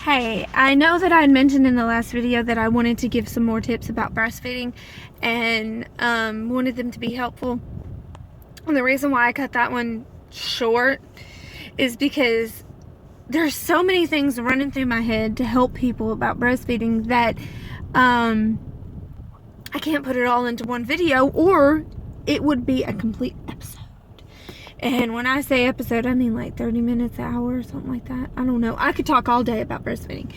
Hey, I know that I had mentioned in the last video that I wanted to give some more tips about breastfeeding and wanted them to be helpful. And the reason why I cut that one short is because there's so many things running through my head to help people about breastfeeding that I can't put it all into one video, or it would be a complete episode. And when I say episode, I mean like 30 minutes, an hour, or something like that. I don't know. I could talk all day about breastfeeding.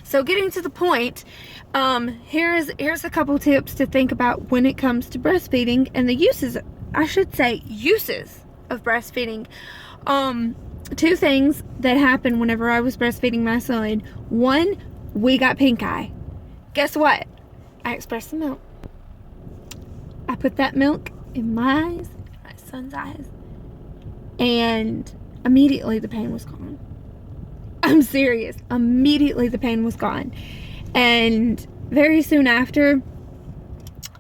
So getting to the point, here's a couple tips to think about when it comes to breastfeeding and the uses, I should say uses of breastfeeding. Two things that happened whenever I was breastfeeding my son. One, we got pink eye. Guess what? I expressed the milk. I put that milk in my eyes, my son's eyes, and immediately the pain was gone. I'm serious. Immediately the pain was gone. And very soon after,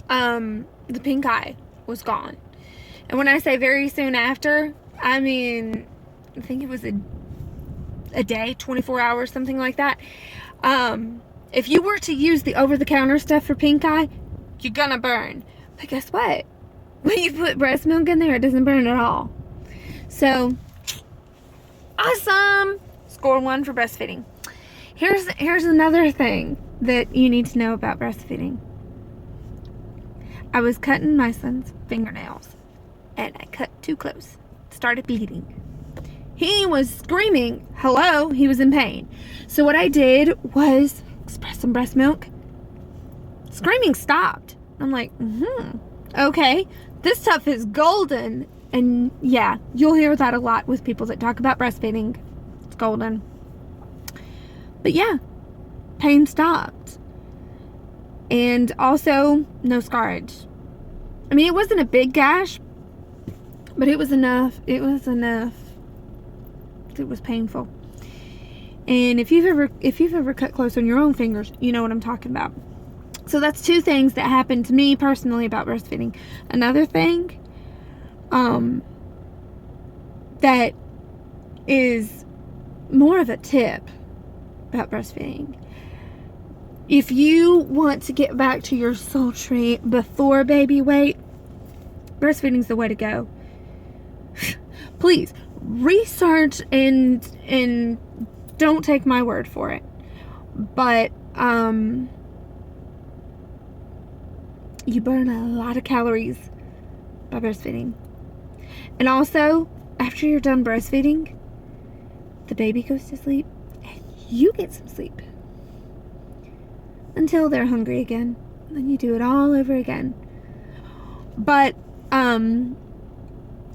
the pink eye was gone. And when I say very soon after, I mean, I think it was a day, 24 hours, something like that. If you were to use the over-the-counter stuff for pink eye, you're gonna burn. But guess what? When you put breast milk in there, it doesn't burn at all. So, awesome! Score 1 for breastfeeding. Here's another thing that you need to know about breastfeeding. I was cutting my son's fingernails, and I cut too close. Started bleeding. He was screaming, hello, he was in pain. So what I did was express some breast milk. Screaming stopped. I'm like, okay, this stuff is golden. And yeah, you'll hear that a lot with people that talk about breastfeeding. It's golden. But yeah, pain stopped. And also, no scarage. I mean, it wasn't a big gash, but it was enough. It was enough. It was painful. And if you've ever cut close on your own fingers, you know what I'm talking about. So that's two things that happened to me personally about breastfeeding. Another thing that is more of a tip about breastfeeding. If you want to get back to your sultry before baby weight, breastfeeding's the way to go. Please research and don't take my word for it. But you burn a lot of calories by breastfeeding. And also, after you're done breastfeeding, the baby goes to sleep and you get some sleep until they're hungry again. And then you do it all over again. But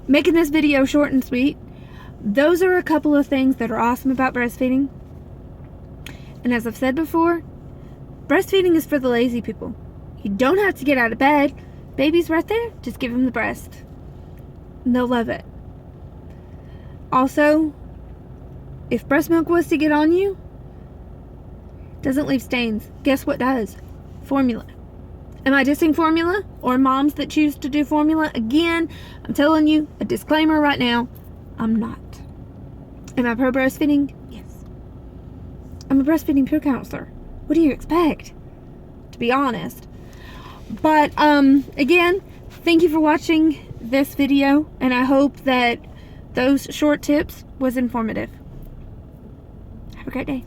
making this video short and sweet, those are a couple of things that are awesome about breastfeeding. And as I've said before, breastfeeding is for the lazy people. You don't have to get out of bed. Baby's right there. Just give them the breast. And they'll love it. Also, if breast milk was to get on you, it doesn't leave stains. Guess what does? Formula. Am I dissing formula? Or moms that choose to do formula? Again, I'm telling you, a disclaimer right now, I'm not. Am I pro breastfeeding? Yes. I'm a breastfeeding peer counselor. What do you expect? To be honest. But, again, thank you for watching this video, and I hope that those short tips was informative. Have a great day.